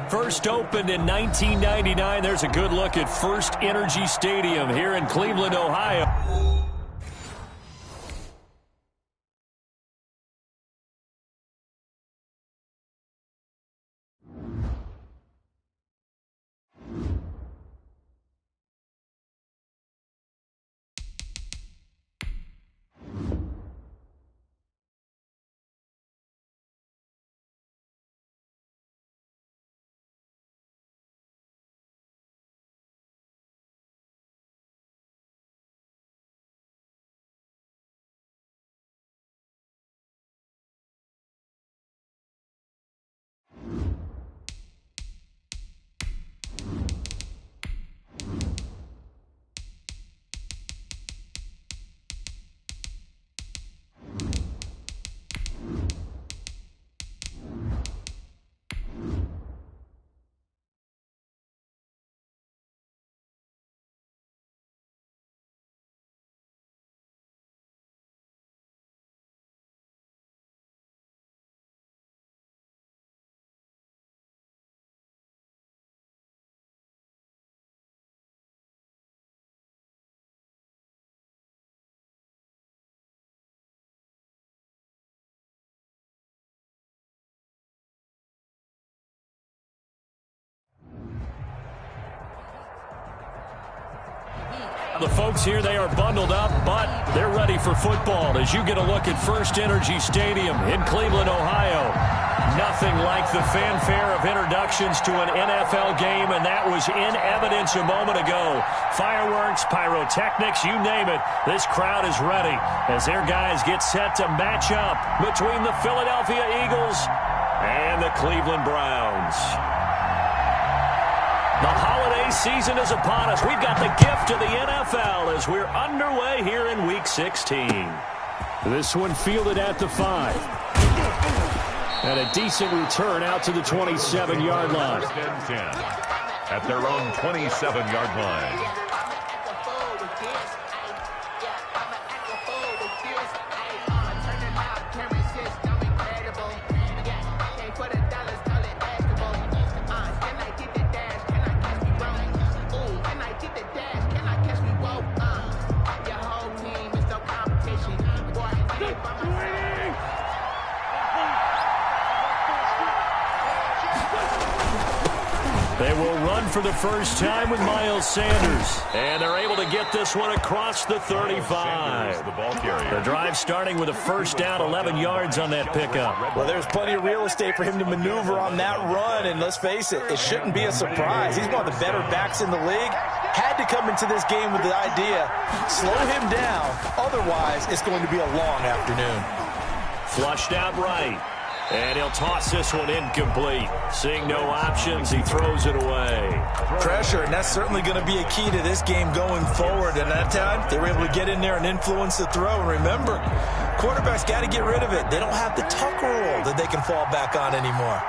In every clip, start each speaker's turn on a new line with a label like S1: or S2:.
S1: First opened in 1999. There's a good look at First Energy Stadium here in Cleveland, Ohio. The folks here, they are bundled up, but they're ready for football as you get a look at First Energy Stadium in Cleveland, Ohio. Nothing like the fanfare of introductions to an NFL game, and that was in evidence a moment ago. Fireworks, pyrotechnics, you name it. This crowd is ready as their guys get set to match up between the Philadelphia Eagles and the Cleveland Browns. The holiday season is upon us. We've got the gift of the NFL as we're underway here in Week 16. This one fielded at the 5. And a decent return out to the 27-yard line.
S2: First and 10 at their own 27-yard line.
S1: They will run for the first time with Miles Sanders. And they're able to get this one across the 35. The drive starting with a first down, 11 yards on that pickup.
S3: Well, there's plenty of real estate for him to maneuver on that run. And let's face it, it shouldn't be a surprise. He's one of the better backs in the league. Had to come into this game with the idea, slow him down. Otherwise, it's going to be a long afternoon.
S1: Flushed out right. And he'll toss this one incomplete. Seeing no options, he throws it away.
S3: Pressure, and that's certainly going to be a key to this game going forward. And that time, they were able to get in there and influence the throw. And remember, quarterbacks got to get rid of it. They don't have the tuck rule that they can fall back on anymore.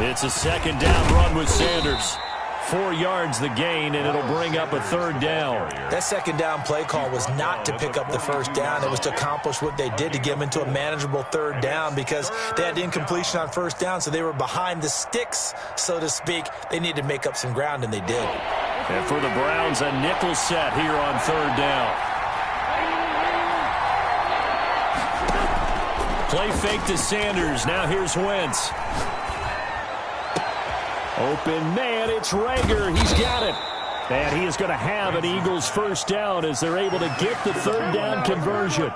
S1: It's a second down run with Sanders. 4 yards the gain, and it'll bring up a third down.
S3: That second down play call was not to pick up the first down. It was to accomplish what they did to get them into a manageable third down because they had incompletion on first down, so they were behind the sticks, so to speak. They needed to make up some ground, and they did.
S1: And for the Browns, a nickel set here on third down. Play fake to Sanders. Now here's Wentz. Open man, it's Rager. He's got it. And he is going to have an Eagles first down as they're able to get the third down conversion.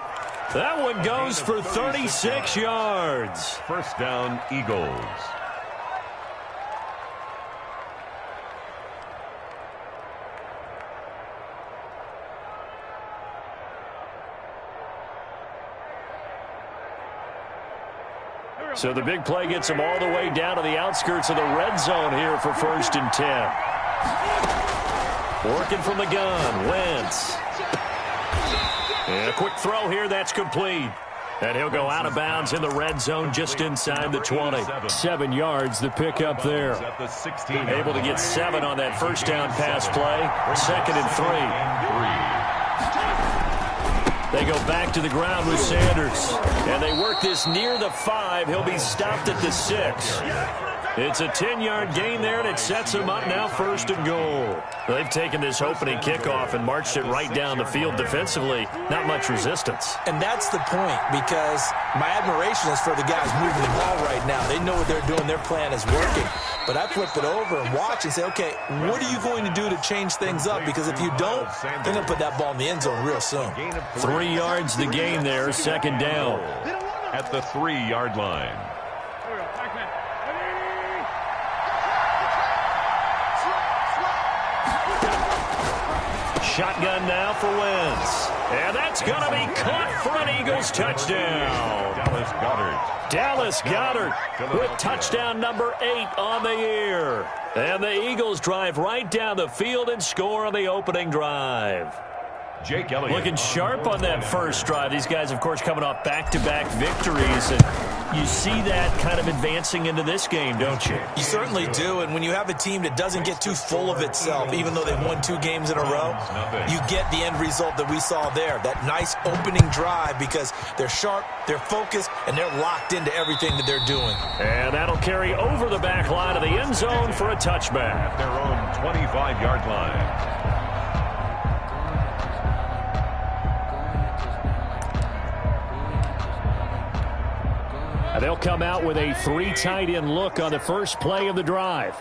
S1: That one goes for 36 yards.
S2: First down, Eagles.
S1: So the big play gets them all the way down to the outskirts of the red zone here for first and 10. Working from the gun, Wentz. And a quick throw here, that's complete. And he'll go out of bounds in the red zone just inside the 20. 7 yards, the pickup there. Able to get 7 on that first down pass play. Second and 3. They They go back to the ground with Sanders. And they work this near the 5. He'll be stopped at the 6. It's a 10-yard gain there, and it sets him up now 1st and goal. They've taken this opening kickoff and marched it right down the field defensively. Not much resistance.
S3: And that's the point, because my admiration is for the guys moving the ball right now. They know what they're doing. Their plan is working. But I flip it over and watch and say, okay, what are you going to do to change things up? Because if you don't, they're going to put that ball in the end zone real soon.
S1: 3 yards the gain there, 2nd down.
S2: At the 3-yard line.
S1: Shotgun now for Wentz. And that's going to be caught for an Eagles touchdown. Dallas Goedert with touchdown number 8 on the year. And the Eagles drive right down the field and score on the opening drive.
S2: Jake Elliott.
S1: Looking sharp on that first drive. These guys, of course, coming off back-to-back victories. And you see that kind of advancing into this game, don't you?
S3: You certainly do. And when you have a team that doesn't get too full of itself, even though they've won 2 games in a row, you get the end result that we saw there. That nice opening drive, because they're sharp, they're focused, and they're locked into everything that they're doing.
S1: And that'll carry over the back line of the end zone for a touchback.
S2: At their own 25-yard line.
S1: They'll come out with a 3 tight end look on the first play of the drive.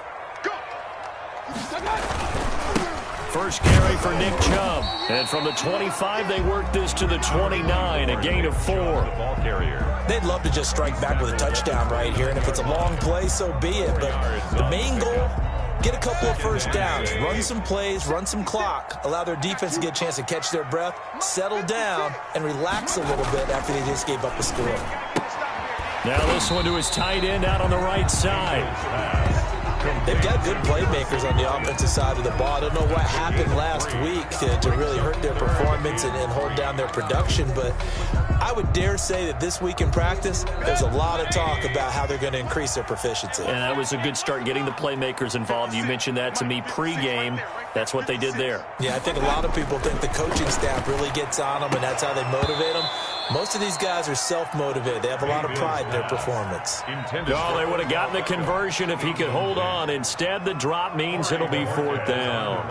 S1: First carry for Nick Chubb. And from the 25, they work this to the 29, a gain of 4.
S2: Ball carrier.
S3: They'd love to just strike back with a touchdown right here. And if it's a long play, so be it. But the main goal, get a couple of first downs, run some plays, run some clock, allow their defense to get a chance to catch their breath, settle down, and relax a little bit after they just gave up a score.
S1: Now this one to his tight end out on the right side.
S3: They've got good playmakers on the offensive side of the ball. I don't know what happened last week to really hurt their performance and hold down their production, but I would dare say that this week in practice, there's a lot of talk about how they're going to increase their proficiency.
S1: And that was a good start, getting the playmakers involved. You mentioned that to me pregame. That's what they did there.
S3: Yeah, I think a lot of people think the coaching staff really gets on them, and that's how they motivate them. Most of these guys are self-motivated. They have a lot of pride in their performance.
S1: Oh, they would have gotten the conversion if he could hold on. Instead, the drop means it'll be 4th down.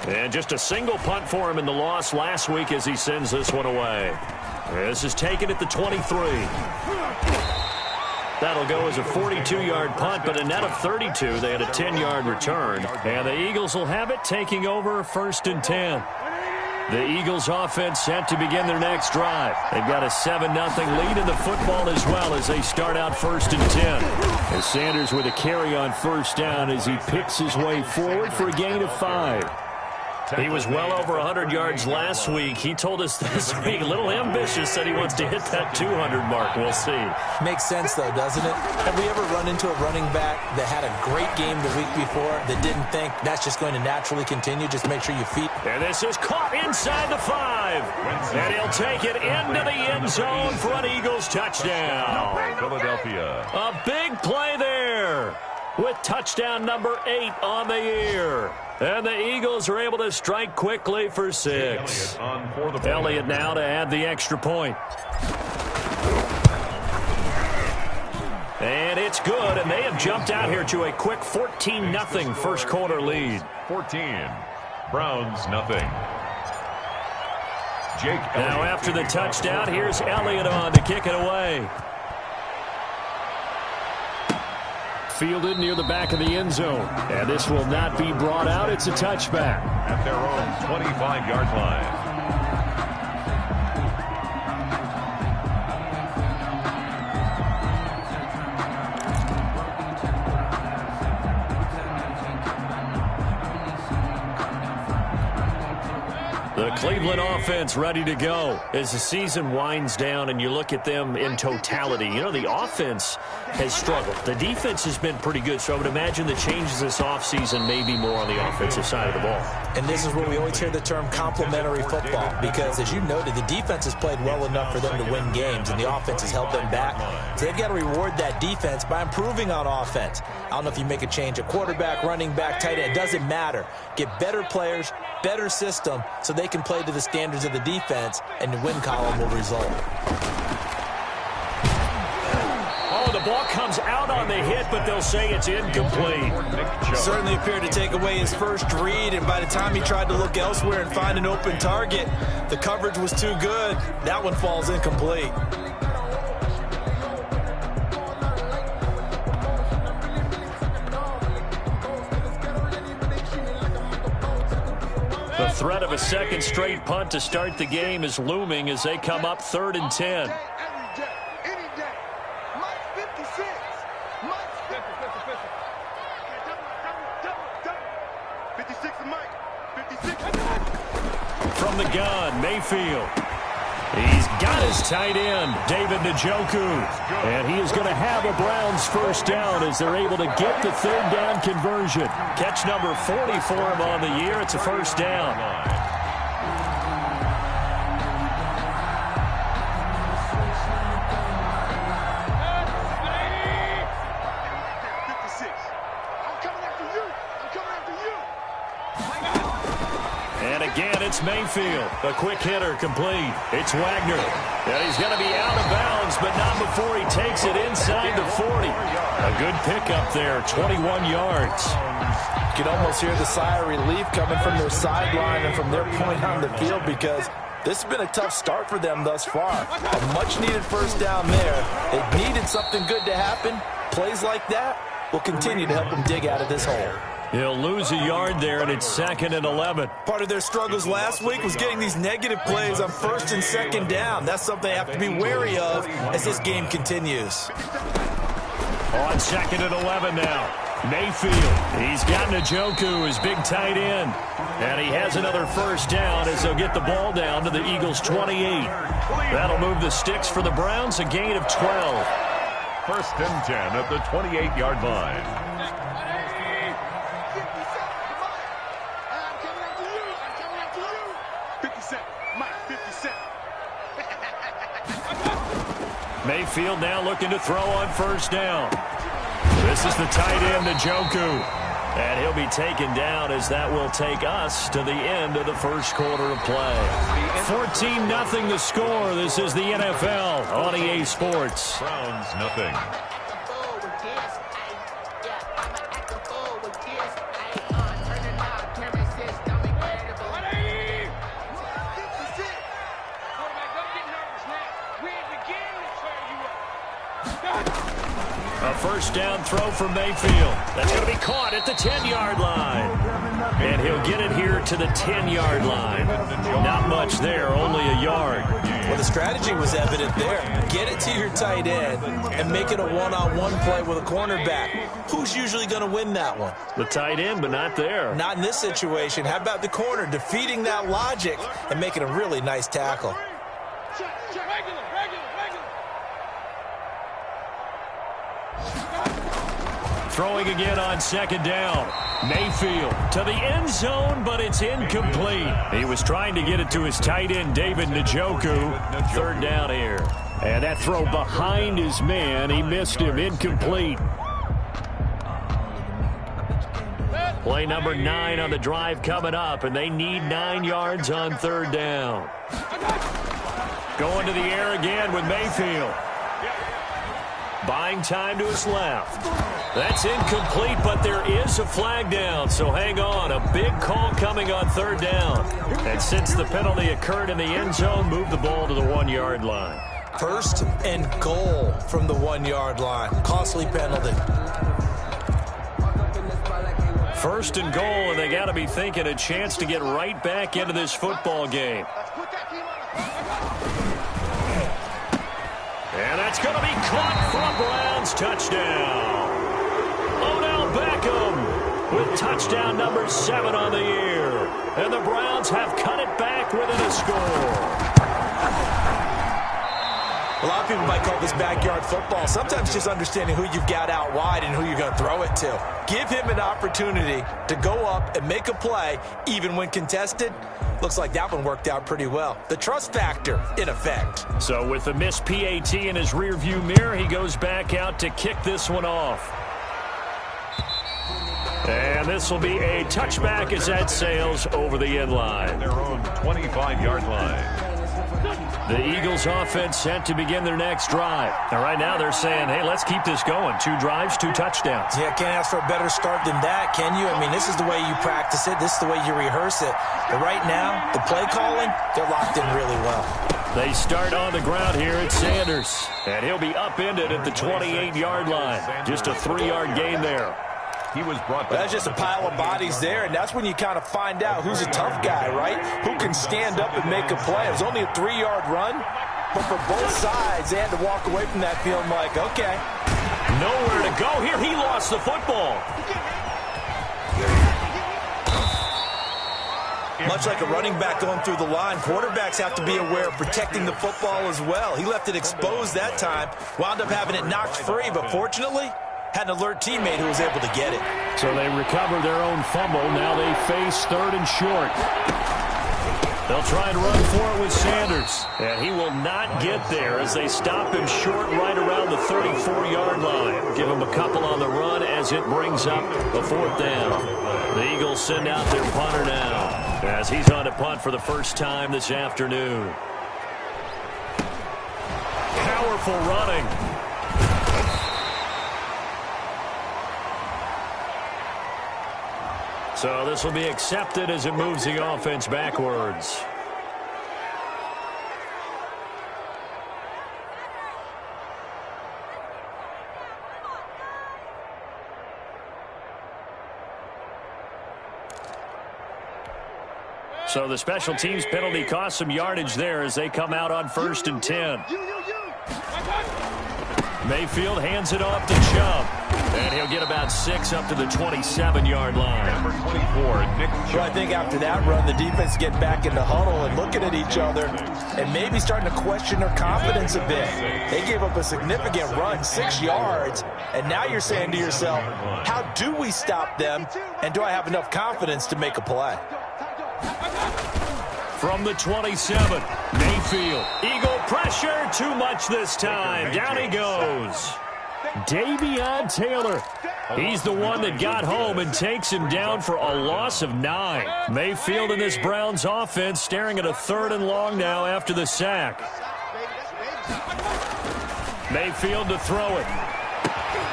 S1: And just a single punt for him in the loss last week as he sends this one away. This is taken at the 23. That'll go as a 42-yard punt, but a net of 32. They had a 10-yard return. And the Eagles will have it, taking over 1st and 10. The Eagles offense set to begin their next drive. They've got a 7-0 lead in the football as well as they start out 1st and 10. As Sanders with a carry on 1st down as he picks his way forward for a gain of 5. He was well over 100 yards last week. He told us this week, a little ambitious, said he wants to hit that 200 mark. We'll see.
S3: Makes sense, though, doesn't it? Have we ever run into a running back that had a great game the week before that didn't think that's just going to naturally continue? Just make sure you feet.
S1: And this is caught inside the 5. And he'll take it into the end zone for an Eagles touchdown.
S2: Philadelphia.
S1: A big play there with touchdown number 8 on the year. And the Eagles are able to strike quickly for 6. Elliott now to add the extra point. And it's good, and they have jumped out here to a quick 14-0 first quarter lead.
S2: 14. Browns nothing. Jake Elliott.
S1: Now after the touchdown, here's Elliott on to kick it away. Fielded near the back of the end zone. And this will not be brought out. It's a touchback.
S2: At their own 25-yard line.
S1: The Cleveland offense ready to go as the season winds down and you look at them in totality. You know, the offense has struggled. The defense has been pretty good, so I would imagine the changes this offseason may be more on the offensive side of the ball.
S3: And this is where we always hear the term complementary football, because as you noted, the defense has played well enough for them to win games, and the offense has held them back. So they've got to reward that defense by improving on offense. I don't know if you make a change, a quarterback, running back, tight end, it doesn't matter. Get better players, better system so they can play to the standards of the defense, and the win column will result.
S1: Oh, the ball comes out on the hit, but they'll say it's incomplete.
S3: Certainly appeared to take away his first read, and by the time he tried to look elsewhere and find an open target, the coverage was too good. That one falls incomplete.
S1: The threat of a second straight punt to start the game is looming as they come up 3rd and 10. From the gun, Mayfield. He's got his tight end, David Njoku. And he is going to have a Browns first down as they're able to get the 3rd down conversion. Catch number 40 for him on the year. It's a first down. Again, it's Mayfield. A quick hitter complete. It's Wagner. And he's going to be out of bounds, but not before he takes it inside the 40. A good pickup there, 21 yards.
S3: You can almost hear the sigh of relief coming from their sideline and from their point on the field because this has been a tough start for them thus far. A much-needed first down there. They needed something good to happen. Plays like that will continue to help them dig out of this hole.
S1: He'll lose a yard there, and it's 2nd and 11.
S3: Part of their struggles last week was getting these negative plays on 1st and 2nd down. That's something they have to be wary of as this game continues.
S1: On 2nd and 11 now. Mayfield. He's got Njoku, his big tight end. And he has another first down as they'll get the ball down to the Eagles' 28. That'll move the sticks for the Browns, a gain of 12.
S2: 1st and 10 at the 28-yard line.
S1: Mayfield now looking to throw on first down. This is the tight end, Njoku. And he'll be taken down as that will take us to the end of the first quarter of play. 14-0 the score. This is the NFL on EA Sports.
S2: Browns nothing.
S1: A first down throw from Mayfield. That's going to be caught at the 10-yard line. And he'll get it here to the 10-yard line. Not much there, only a yard.
S3: Well, the strategy was evident there. Get it to your tight end and make it a one-on-one play with a cornerback. Who's usually going to win that one?
S1: The tight end, but not there.
S3: Not in this situation. How about the corner defeating that logic and making a really nice tackle?
S1: Throwing again on 2nd down. Mayfield to the end zone, but it's incomplete. He was trying to get it to his tight end, David Njoku. 3rd down here. And that throw behind his man. He missed him. Incomplete. Play number 9 on the drive coming up, and they need 9 yards on 3rd down. Going to the air again with Mayfield. Buying time to his left. That's incomplete, but there is a flag down, so hang on. A big call coming on 3rd down. And since the penalty occurred in the end zone, move the ball to the 1-yard line.
S3: 1st and goal from the 1-yard line. Costly penalty.
S1: 1st and goal, and they got to be thinking a chance to get right back into this football game. And that's going to be caught for a Browns touchdown. Odell Beckham with touchdown number 7 on the year. And the Browns have cut it back within a score.
S3: A lot of people might call this backyard football. Sometimes just understanding who you've got out wide and who you're going to throw it to. Give him an opportunity to go up and make a play, even when contested. Looks like that one worked out pretty well. The trust factor in effect.
S1: So with the missed PAT in his rearview mirror, he goes back out to kick this one off. And this will be a touchback as that sails over the end line.
S2: Their own 25-yard line.
S1: The Eagles offense set to begin their next drive. And right now they're saying, hey, let's keep this going. 2 drives, 2 touchdowns.
S3: Yeah, can't ask for a better start than that, can you? I mean, this is the way you practice it. This is the way you rehearse it. But right now, the play calling, they're locked in really well.
S1: They start on the ground here at Sanders. And he'll be upended at the 28-yard line. Just a 3-yard gain there.
S2: He was brought
S3: That's just a pile of bodies there, and that's when you kind of find out who's a tough guy, right? Who can stand up and make a play. It was only a 3-yard run, but for both sides, they had to walk away from that feeling like, okay.
S1: Nowhere to go here. He lost the football.
S3: Much like a running back going through the line, quarterbacks have to be aware of protecting the football as well. He left it exposed that time, wound up having it knocked free, but fortunately, had an alert teammate who was able to get it.
S1: So they recover their own fumble. Now they face 3rd and short. They'll try and run for it with Sanders. And he will not get there as they stop him short right around the 34-yard line. Give him a couple on the run as it brings up the 4th down. The Eagles send out their punter now as he's on to punt for the first time this afternoon. Powerful running. So this will be accepted as it moves the offense backwards. So the special teams penalty cost some yardage there as they come out on 1st and 10. Mayfield hands it off to Chubb. And he'll get about 6 up to the 27-yard line.
S2: Number 24, Nick Chubb.
S3: So I think after that run, the defense get back in the huddle and looking at each other and maybe starting to question their confidence a bit. They gave up a significant run, 6 yards, and now you're saying to yourself, how do we stop them, and do I have enough confidence to make a play?
S1: From the 27, Mayfield. Eagle pressure, too much this time. Down he goes. Davion Taylor. He's the one that got home and takes him down for a loss of 9. Mayfield in this Browns offense staring at a 3rd and long now after the sack. Mayfield to throw it.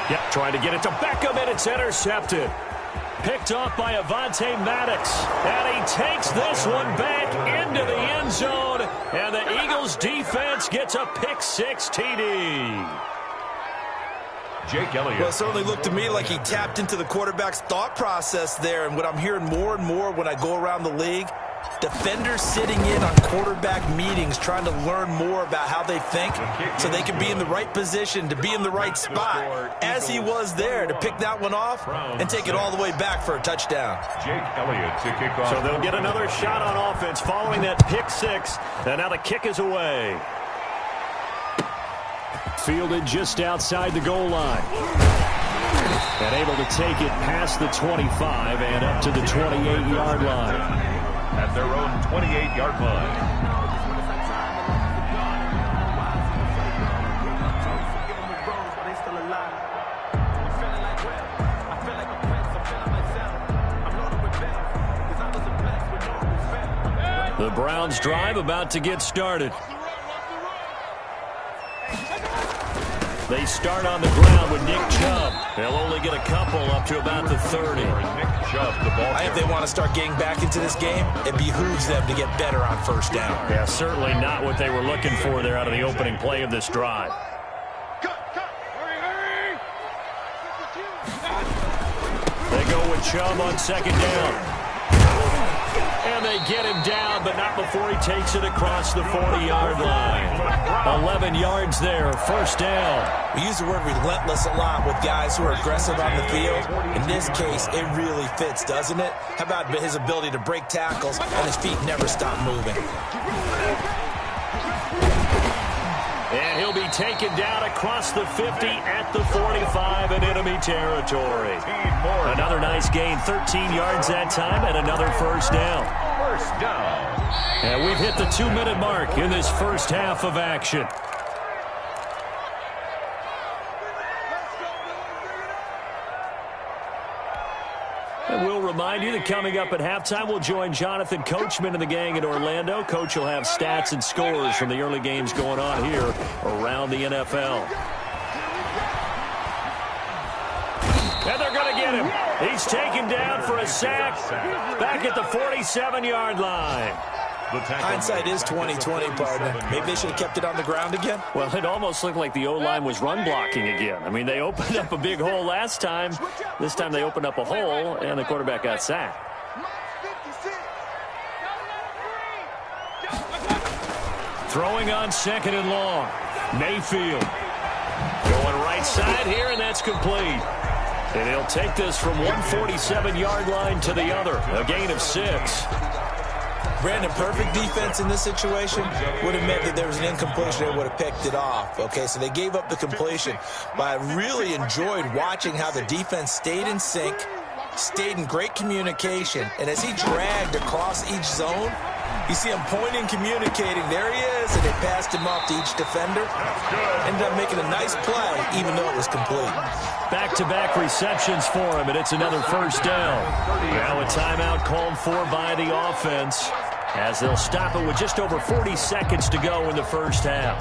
S1: Yep, trying to get it to Beckham, and it's intercepted. Picked off by Avonte Maddox. And he takes this one back into the end zone. And the Eagles defense gets a pick-6 TD.
S2: Jake Elliott.
S3: Well, it certainly looked to me like he tapped into the quarterback's thought process there. And what I'm hearing more and more when I go around the league, defenders sitting in on quarterback meetings trying to learn more about how they think so they can be in the right position to be in the right spot, as he was there to pick that one off and take it all the way back for a touchdown.
S2: Jake Elliott to kick off.
S1: So they'll get another shot on offense following that pick-6, and now the kick is away. Fielded just outside the goal line. And able to take it past the 25 and up to the 28-yard line.
S2: At their own 28-yard line.
S1: The Browns drive about to get started. They start on the ground with Nick Chubb. They'll only get a couple up to about the 30.
S2: Nick Chubb, the ball.
S3: If they want to start getting back into this game, it behooves them to get better on 1st down.
S1: Yeah, certainly not what they were looking for there out of the opening play of this drive. They go with Chubb on 2nd down. And they get him down, but not before he takes it across the 40-yard line. 11 yards there, 1st down.
S3: We use the word relentless a lot with guys who are aggressive on the field. In this case, it really fits, doesn't it? How about his ability to break tackles and his feet never stop moving?
S1: And he'll be taken down across the 50 at the 45 in enemy territory. Another nice gain, 13 yards that time, and another 1st down.
S2: 1st down.
S1: And we've hit the 2-minute mark in this first half of action. And we'll remind you that coming up at halftime, we'll join Jonathan Coachman and the gang in Orlando. Coach will have stats and scores from the early games going on here around the NFL. And they're going to get him. He's taken down for a sack back at the 47-yard line.
S3: Hindsight is 20/20, partner. Maybe they should have kept it on the ground again.
S1: Well, it almost looked like the O-line was run blocking again. I mean, they opened up a big hole last time. This time they opened up a hole, and the quarterback got sacked. Throwing on second and long. Mayfield going right side here, and that's complete. And he'll take this from 147-yard line to the other. A gain of 6.
S3: Brandon, perfect defense in this situation would have meant that there was an incompletion that would have picked it off. Okay, so they gave up the completion. But I really enjoyed watching how the defense stayed in sync, stayed in great communication, and as he dragged across each zone, you see him pointing, communicating. There he is, and they passed him off to each defender. Ended up making a nice play, even though it was complete.
S1: Back-to-back receptions for him, and it's another first down. Now a timeout called for by the offense, as they'll stop it with just over 40 seconds to go in the first half.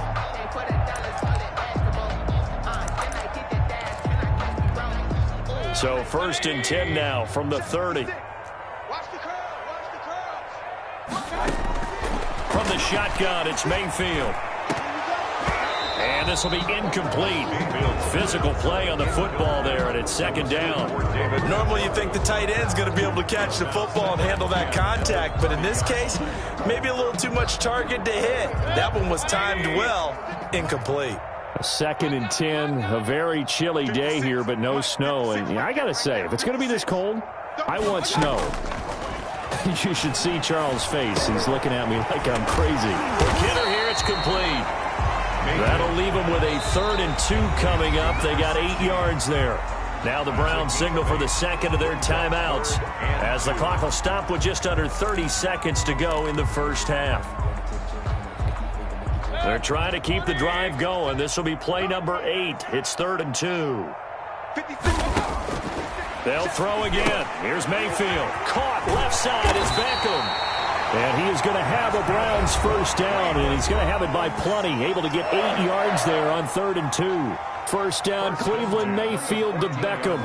S1: So 1st and 10 now from the 30. From the shotgun, it's Mayfield. And this will be incomplete. Physical play on the football there, and it's 2nd down.
S3: Normally you think the tight end's going to be able to catch the football and handle that contact, but in this case, maybe a little too much target to hit. That one was timed well, incomplete.
S1: 2nd and 10, a very chilly day here, but no snow. And I got to say, if it's going to be this cold, I want snow. You should see Charles' face. He's looking at me like I'm crazy. The kidder here, it's complete. That'll leave them with a 3rd and 2 coming up. They got 8 yards there. Now the Browns signal for the second of their timeouts, as the clock will stop with just under 30 seconds to go in the first half. They're trying to keep the drive going. This will be play number 8. It's 3rd and 2. They'll throw again. Here's Mayfield. Caught left side is Beckham. And he is going to have a Browns first down, and he's going to have it by plenty. Able to get 8 yards there on 3rd and 2. First down, Cleveland. Mayfield to Beckham.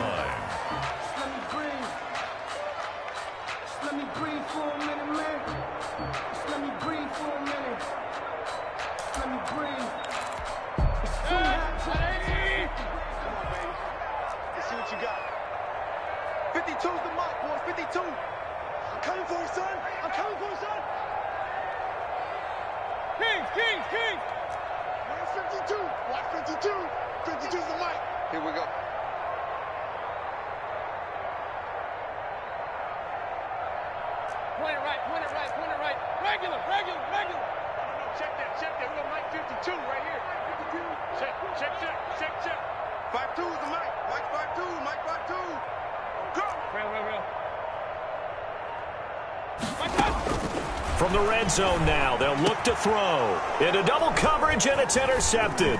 S1: From the red zone now, they'll look to throw. Into double coverage, and it's intercepted.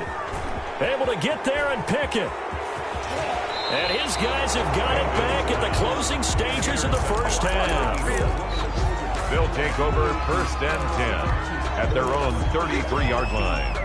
S1: Able to get there and pick it. And his guys have got it back at the closing stages of the first half.
S2: They'll take over 1st and 10 at their own 33-yard line.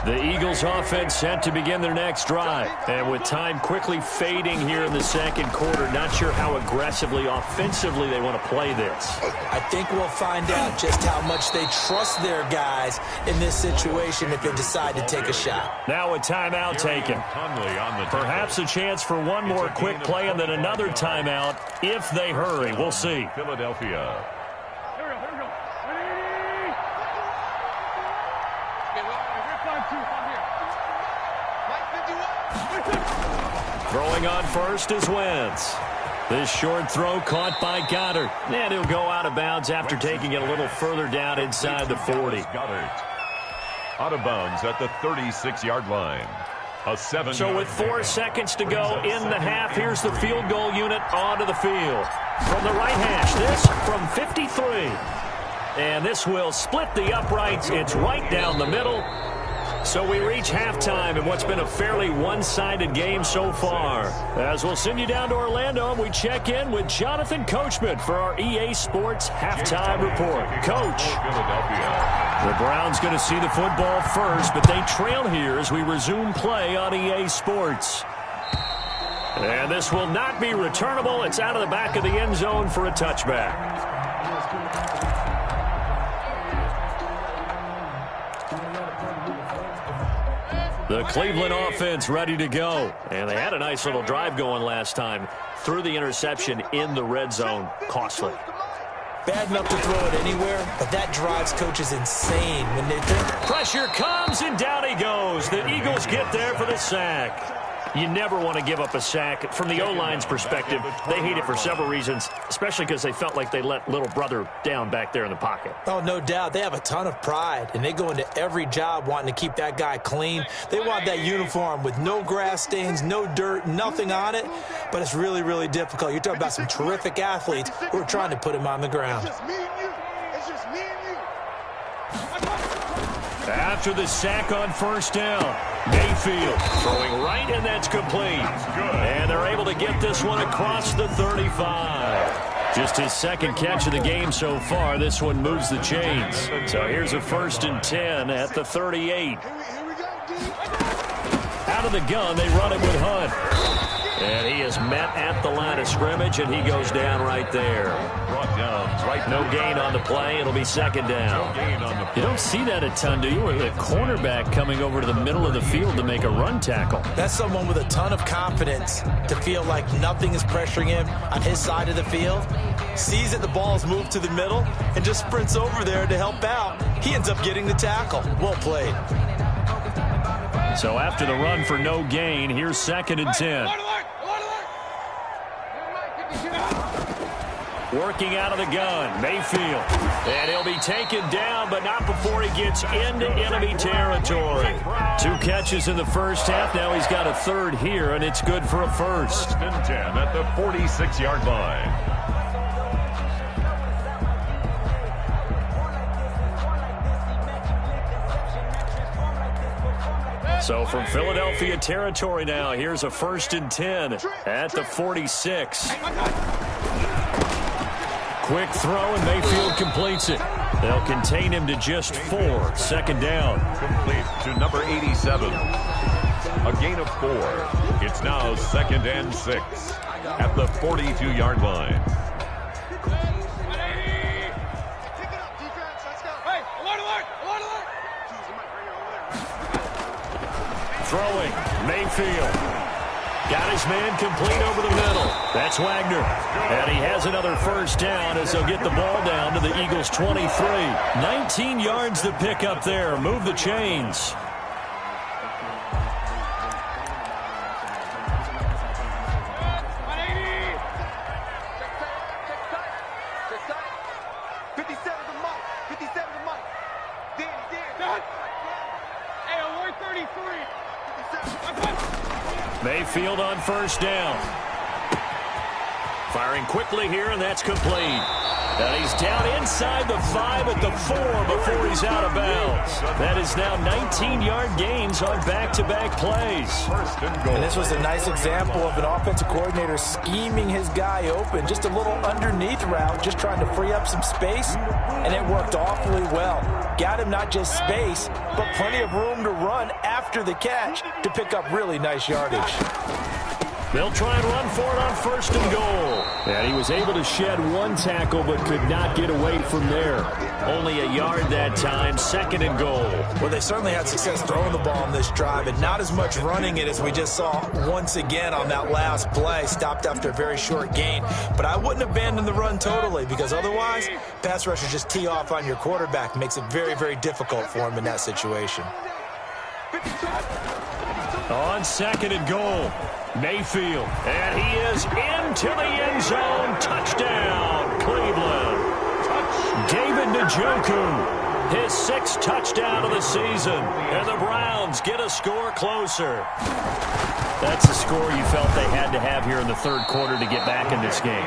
S1: The Eagles offense set to begin their next drive. And with time quickly fading here in the second quarter, not sure how aggressively, offensively they want to play this.
S3: I think we'll find out just how much they trust their guys in this situation if they decide to take a shot.
S1: Now a timeout taken. Perhaps a chance for one more quick play and then another timeout if they hurry. We'll see.
S2: Philadelphia.
S1: Throwing on first is Wentz. This short throw caught by Goddard. And he'll go out of bounds after taking it a little further down inside the 40.
S2: Goddard out of bounds at the 36-yard line.
S1: So with 4 seconds to go in the half, here's the field goal unit onto the field. From the right hash, this from 53. And this will split the uprights. It's right down the middle. So we reach halftime in what's been a fairly one-sided game so far. As we'll send you down to Orlando, and we check in with Jonathan Coachman for our EA Sports Halftime Report. Coach. The Browns going to see the football first, but they trail here as we resume play on EA Sports. And this will not be returnable. It's out of the back of the end zone for a touchback. The Cleveland offense ready to go. And they had a nice little drive going last time. Threw the interception in the red zone. Costly.
S3: Bad enough to throw it anywhere, but that drives coaches insane when they think.
S1: Pressure comes, and down he goes. The Eagles get there for the sack. You never want to give up a sack. From the O-line's perspective, they hate it for several reasons, especially because they felt like they let little brother down back there in the pocket.
S3: Oh, no doubt. They have a ton of pride, and they go into every job wanting to keep that guy clean. They want that uniform with no grass stains, no dirt, nothing on it, but it's really, really difficult. You're talking about some terrific athletes who are trying to put him on the ground.
S1: After the sack on first down, Mayfield throwing right, and that's complete. And they're able to get this one across the 35. Just his second catch of the game so far. This one moves the chains. So here's a 1st and 10 at the 38. Out of the gun, they run it with Hunt. And he is met at the line of scrimmage, and he goes down right there. No gain on the play. It'll be 2nd down. You don't see that a ton, do you? With a cornerback coming over to the middle of the field to make a run tackle.
S3: That's someone with a ton of confidence to feel like nothing is pressuring him on his side of the field. Sees that the ball is moved to the middle and just sprints over there to help out. He ends up getting the tackle. Well played.
S1: So after the run for no gain, here's 2nd and 10. Working out of the gun, Mayfield. And he'll be taken down, but not before he gets into enemy territory. 2 catches in the first half. Now he's got a 3rd here, and it's good for a 1st.
S2: 1st and 10 at the 46-yard line.
S1: So from Philadelphia territory now, here's a 1st and 10 at the 46. Quick throw, and Mayfield completes it. They'll contain him to just 4. 2nd down.
S2: Complete to number 87. A gain of 4. It's now 2nd and 6 at the 42-yard line.
S1: Throwing, Mayfield. Got his man complete over the middle. That's Wagner. And he has another 1st down as they'll get the ball down to the Eagles' 23. 19 yards to pick up there. Move the chains. Mayfield on 1st down. Firing quickly here, and that's complete. And he's down inside the 5 at the 4 before he's out of bounds. That is now 19-yard gains on back-to-back plays.
S3: And this was a nice example of an offensive coordinator scheming his guy open. Just a little underneath route, just trying to free up some space, and it worked awfully well. Got him not just space, but plenty of room to run after the catch to pick up really nice yardage.
S1: They'll try and run for it on 1st and goal. And he was able to shed 1 tackle but could not get away from there. Only a yard that time, 2nd and goal.
S3: Well, they certainly had success throwing the ball on this drive and not as much running it as we just saw once again on that last play. Stopped after a very short gain. But I wouldn't abandon the run totally because otherwise, pass rushers just tee off on your quarterback. Makes it very, very difficult for him in that situation.
S1: On 2nd and goal, Mayfield. And he is into the end zone. Touchdown, Cleveland. David Njoku. His 6th touchdown of the season. And the Browns get a score closer. That's the score you felt they had to have here in the third quarter to get back in this game.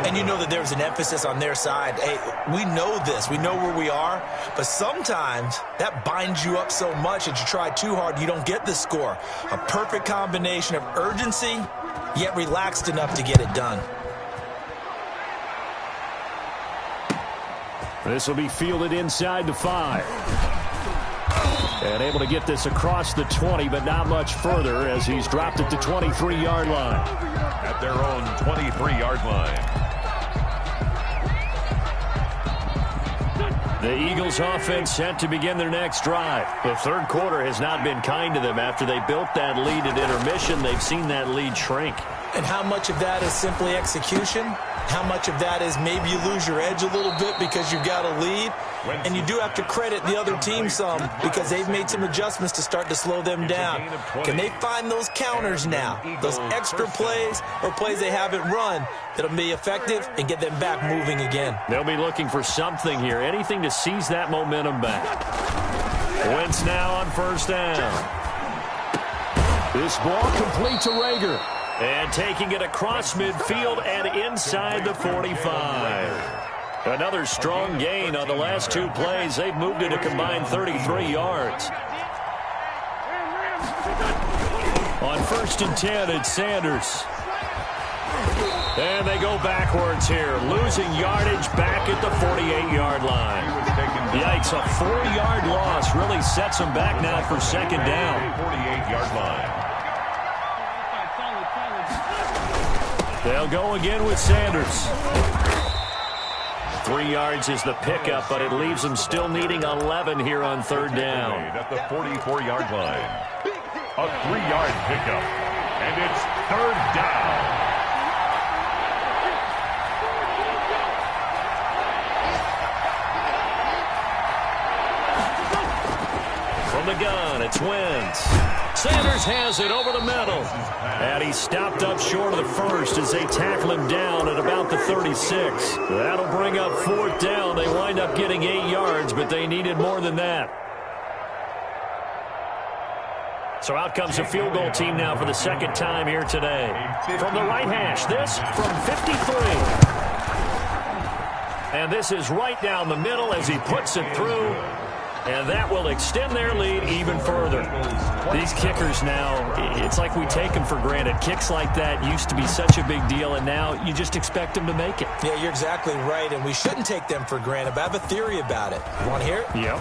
S3: And you know that there's an emphasis on their side. Hey, we know this. We know where we are. But sometimes that binds you up so much that you try too hard, you don't get the score. A perfect combination of urgency, yet relaxed enough to get it done.
S1: This will be fielded inside the 5. And able to get this across the 20, but not much further as he's dropped it to 23-yard line.
S2: At their own 23-yard line.
S1: The Eagles offense set to begin their next drive. The third quarter has not been kind to them. After they built that lead at intermission, they've seen that lead shrink.
S3: And how much of that is simply execution? How much of that is maybe you lose your edge a little bit because you've got a lead? And you do have to credit the other team some because they've made some adjustments to start to slow them down. Can they find those counters now, those extra plays or plays they haven't run that'll be effective and get them back moving again?
S1: They'll be looking for something here, anything to seize that momentum back. Wentz now on first down. This ball complete to Rager. And taking it across midfield and inside the 45. Another strong gain on the last 2 plays. They've moved it a combined 33 yards. On first and 10, it's Sanders. And they go backwards here, losing yardage back at the 48-yard line. Yikes, a 4-yard loss really sets them back now for second down.
S2: 48-yard line.
S1: They'll go again with Sanders. 3 yards is the pickup, but it leaves them still needing 11 here on third down.
S2: At the 44-yard line. A 3-yard pickup. And it's third down.
S1: From the gun, it's Wentz. Sanders has it over the middle. And he's stopped up short of the first as they tackle him down at about the 36. That'll bring up fourth down. They wind up getting 8 yards, but they needed more than that. So out comes the field goal team now for the second time here today. From the right hash, this from 53. And this is right down the middle as he puts it through. And that will extend their lead even further. These kickers now, it's like we take them for granted. Kicks like that used to be such a big deal, and now you just expect them to make it.
S3: Yeah, you're exactly right, and we shouldn't take them for granted, but I have a theory about it. You want to hear it?
S1: Yep.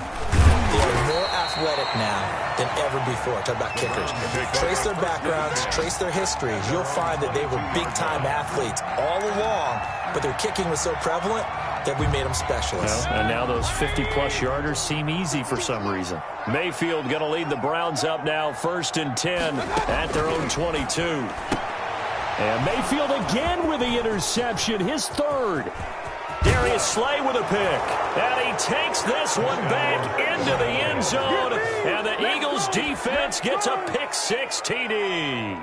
S3: They are more athletic now than ever before. Talk about kickers. Trace their backgrounds, trace their histories. You'll find that they were big-time athletes all along, but their kicking was so prevalent that we made them specialists.
S1: Well, and now those 50-plus yarders seem easy for some reason. Mayfield going to lead the Browns up now, first and 10 at their own 22. And Mayfield again with the interception, his third. Darius Slay with a pick. And he takes this one back into the end zone. And the Eagles defense gets a pick-6 TD.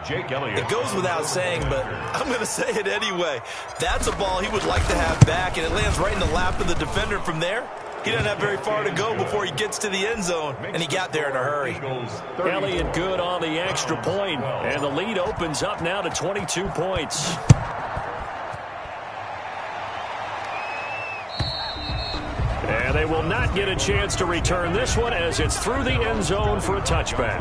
S2: Jake Elliott.
S3: It goes without saying, but I'm going to say it anyway. That's a ball he would like to have back, and it lands right in the lap of the defender from there. He doesn't have very far to go before he gets to the end zone, and he got there in a hurry.
S1: Elliott good on the extra point, and the lead opens up now to 22 points. And they will not get a chance to return this one as it's through the end zone for a touchback.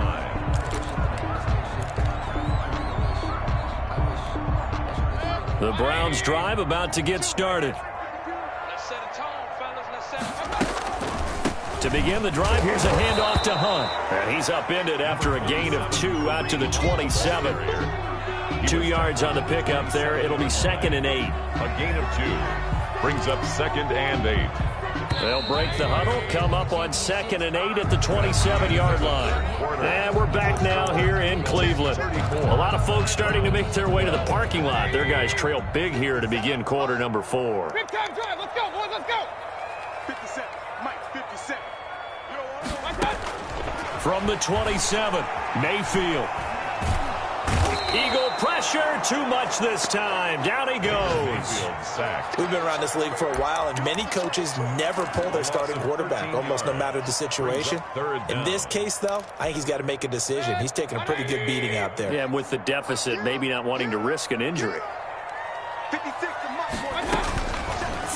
S1: The Browns drive about to get started. To begin the drive, here's a handoff to Hunt. And he's upended after a gain of 2 out to the 27. 2 yards on the pickup there. It'll be 2nd and 8.
S2: A gain of 2 brings up 2nd and 8.
S1: They'll break the huddle, come up on 2nd and 8 at the 27-yard line. And we're back now here in Cleveland. A lot of folks starting to make their way to the parking lot. Their guys trail big here to begin quarter number 4.
S4: Big time drive. Let's go, boys. Let's go. 57. Mike, 57.
S1: From the 27, Mayfield. Eagle Pressure too much this time. Down he goes.
S3: We've been around this league for a while, and many coaches never pull their starting quarterback, almost no matter the situation. In this case, though, I think he's got to make a decision. He's taking a pretty good beating out there.
S1: Yeah, and with the deficit, maybe not wanting to risk an injury.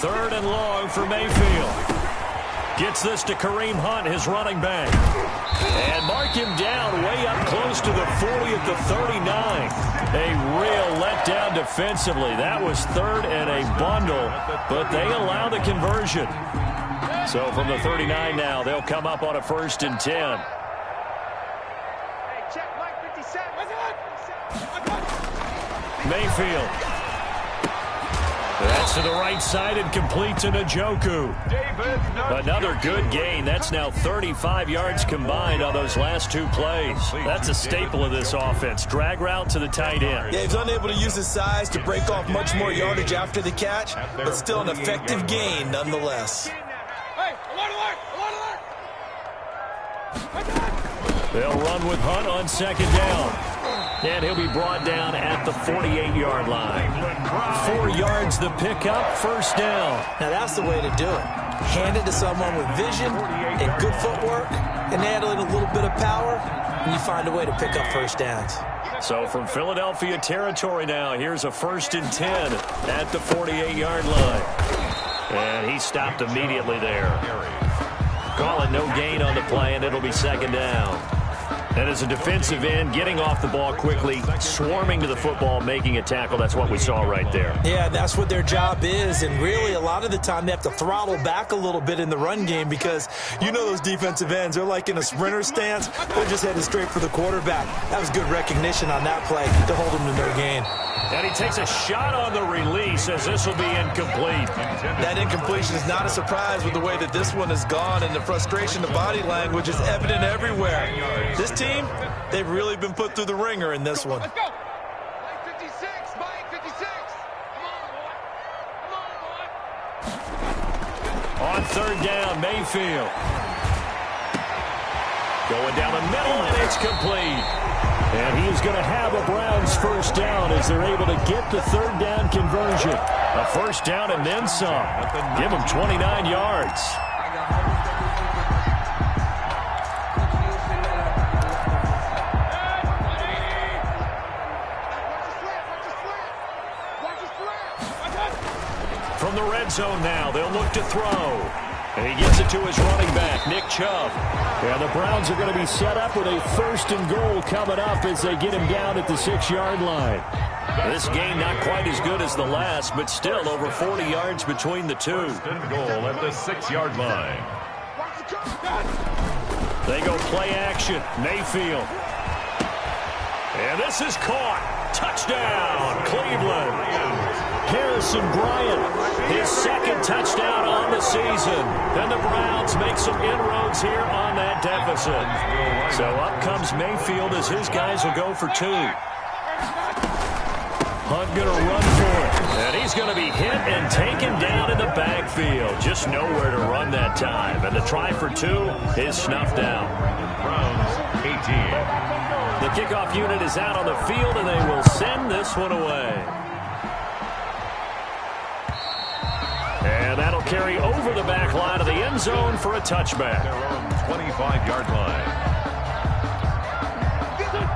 S1: 3rd and long for Mayfield. Gets this to Kareem Hunt, his running back. And mark him down way up close to the 40 at the 39. A real letdown defensively. That was 3rd and a bundle, but they allow the conversion. So from the 39 now, they'll come up on a 1st and 10. Mayfield. That's to the right side and complete to Njoku. Another good gain. That's now 35 yards combined on those last 2 plays. That's a staple of this offense. Drag route to the tight end.
S3: Yeah, he's unable to use his size to break off much more yardage after the catch, but still an effective gain nonetheless.
S1: They'll run with Hunt on 2nd down. And he'll be brought down at the 48-yard line. 4 yards the pickup, 1st down.
S3: Now that's the way to do it. Hand it to someone with vision and good footwork, and add a little bit of power, and you find a way to pick up 1st downs.
S1: So from Philadelphia territory now, here's a 1st and 10 at the 48-yard line. And he stopped immediately there. Call it no gain on the play, and it'll be 2nd down. And as a defensive end, getting off the ball quickly, swarming to the football, making a tackle, that's what we saw right there.
S3: Yeah, that's what their job is, and really a lot of the time they have to throttle back a little bit in the run game because you know those defensive ends, they're like in a sprinter stance, they're just headed straight for the quarterback. That was good recognition on that play to hold him to no gain.
S1: And he takes a shot on the release as this will be incomplete.
S3: That incompletion is not a surprise with the way that this one has gone, and the frustration, the body language is evident everywhere. This team, they've really been put through the ringer in this one.
S4: Let's go. Mike 56, Mike 56. Come on, boy.
S1: On 3rd down, Mayfield. Going down the middle, and it's complete. And he is going to have a Browns 1st down as they're able to get the 3rd down conversion. A 1st down and then some. Give him 29 yards. From the red zone now, they'll look to throw. And he gets it to his running back, Nick Chubb. And the Browns are going to be set up with a 1st and goal coming up as they get him down at the 6-yard line. This game not quite as good as the last, but still over 40 yards between the two.
S2: 1st and goal at the 6-yard line.
S1: They go play action. Mayfield. And this is caught. Touchdown, Cleveland. Harrison Bryant, his 2nd touchdown on the season. And the Browns make some inroads here on that deficit. So up comes Mayfield as his guys will go for 2. Hunt going to run for it. And he's going to be hit and taken down in the backfield. Just nowhere to run that time. And the try for 2 is snuffed out.
S2: Browns 18.
S1: The kickoff unit is out on the field, and they will send this one away. And that'll carry over the back line of the end zone for a touchback.
S2: Their own 25-yard line.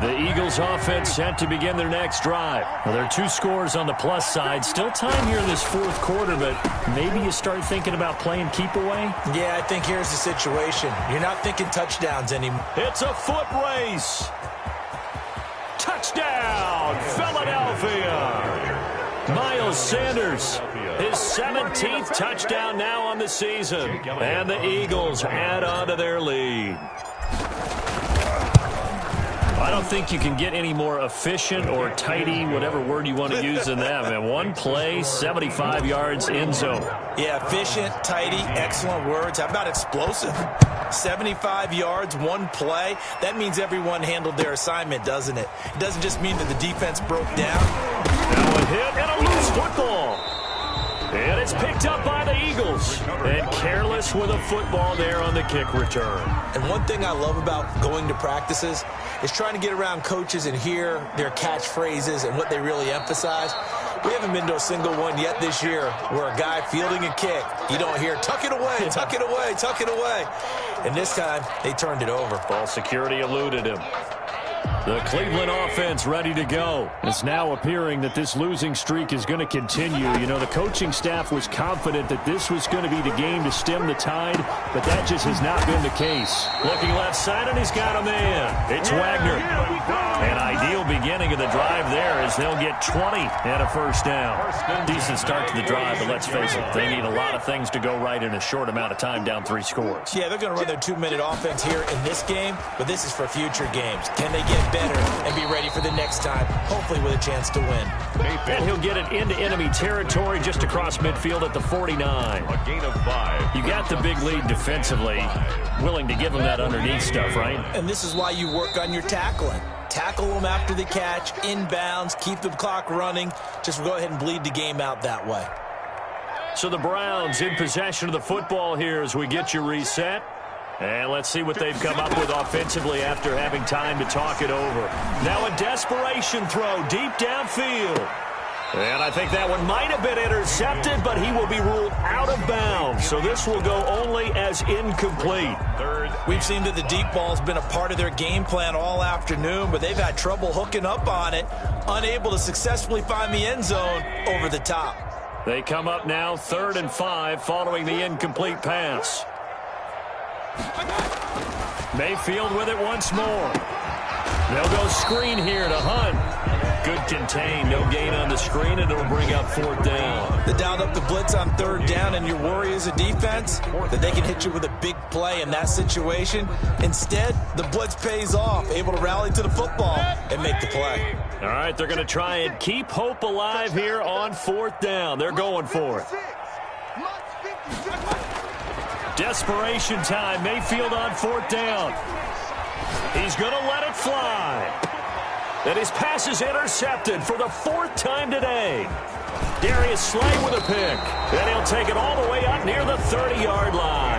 S1: The Eagles offense set to begin their next drive. Well, there are 2 scores on the plus side. Still time here in this 4th quarter, but maybe you start thinking about playing keep away?
S3: Yeah, I think here's the situation. You're not thinking touchdowns anymore.
S1: It's a foot race. Touchdown, Philadelphia. Miles Sanders, his 17th touchdown now on the season. And the Eagles add on to their lead. I don't think you can get any more efficient or tidy, whatever word you want to use in that. Man, 1 play, 75 yards, end zone.
S3: Yeah, efficient, tidy, excellent words. How about explosive? 75 yards, 1 play. That means everyone handled their assignment, doesn't it? It doesn't just mean that the defense broke down.
S1: Now a hit and a loose football. And it's picked up by the Eagles. And careless with a football there on the kick return.
S3: And one thing I love about going to practices is trying to get around coaches and hear their catchphrases and what they really emphasize. We haven't been to a single one yet this year where a guy fielding a kick, you don't hear, tuck it away, tuck it away, tuck it away. And this time, they turned it over.
S1: Ball security eluded him. The Cleveland offense ready to go. It's now appearing that this losing streak is going to continue. You know, the coaching staff was confident that this was going to be the game to stem the tide, but that just has not been the case. Looking left side, and he's got a man. It's Wagner. An ideal beginning of the drive there as they'll get 20 and a first down. Decent start to the drive, but let's face it, they need a lot of things to go right in a short amount of time, down 3 scores.
S3: Yeah, they're going to run their 2-minute offense here in this game, but this is for future games. Can they get better and be ready for the next time, hopefully with a chance to win?
S1: And he'll get it into enemy territory just across midfield at the 49.
S2: A gain of 5.
S1: You got the big lead defensively, willing to give them that underneath stuff, right?
S3: And this is why you work on your tackling. Tackle them after the catch, inbounds, keep the clock running. Just go ahead and bleed the game out that way.
S1: So the Browns in possession of the football here as we get you reset. And let's see what they've come up with offensively after having time to talk it over. Now a desperation throw deep downfield. And I think that one might have been intercepted, but he will be ruled out of bounds. So this will go only as incomplete.
S3: We've seen that the deep ball's been a part of their game plan all afternoon, but they've had trouble hooking up on it, unable to successfully find the end zone over the top.
S1: They come up now 3rd and 5 following the incomplete pass. Mayfield with it once more. They'll go screen here to Hunt. Good contain, no gain on the screen, and it'll bring up 4th down.
S3: They dialed up the blitz on 3rd down, and your worry as a defense that they can hit you with a big play in that situation. Instead, the blitz pays off, able to rally to the football and make the play.
S1: All right, they're going to try and keep hope alive here on 4th down. They're going for it. Desperation time. Mayfield on 4th down. He's going to let it fly. And his pass is intercepted for the 4th time today. Darius Slay with a pick. And he'll take it all the way up near the 30-yard line.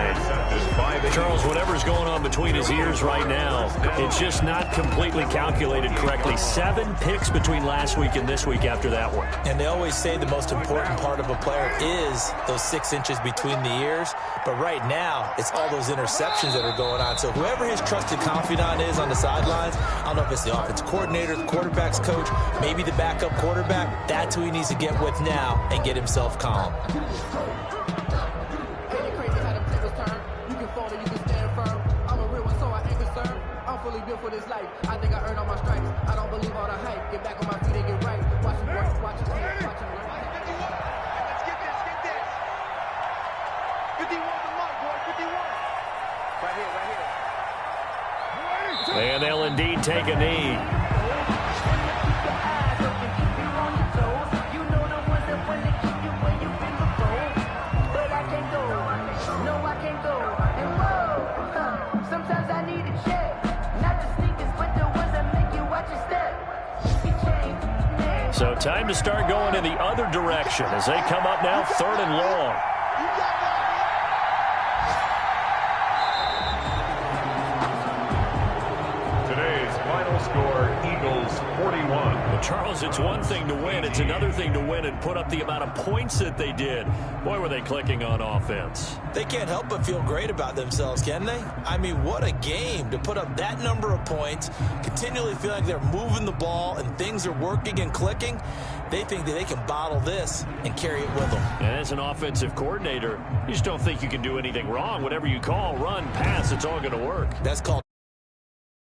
S1: Charles, whatever's going on between his ears right now, it's just not completely calculated correctly. 7 picks between last week and this week after that one.
S3: And they always say the most important part of a player is those 6 inches between the ears. But right now, it's all those interceptions that are going on. So whoever his trusted confidant is on the sidelines, I don't know if it's the offensive coordinator, the quarterback's coach, maybe the backup quarterback, that's who he needs to get with now and get himself calm.
S5: For this life, I think I earned all my stripes. I don't believe all the hype. Get back on my feet and get right. Watch it work, watch it work, watch it work.
S4: Let's get this, get this. 51 the mark, boy, 51. Right here, right here.
S1: And they'll indeed take a knee. So time to start going in the other direction as they come up now 3rd and long.
S2: Today's final score, Eagles 41.
S1: Well, Charles, it's one thing to win. It's another thing to win and put up the amount of points that they did. Boy, were they clicking on offense.
S3: They can't help but feel great about themselves, can they? I mean, what a game to put up that number of points, continually feel like they're moving the ball and things are working and clicking. They think that they can bottle this and carry it with them.
S1: And as an offensive coordinator, you just don't think you can do anything wrong. Whatever you call, run, pass, it's all going to work.
S3: That's called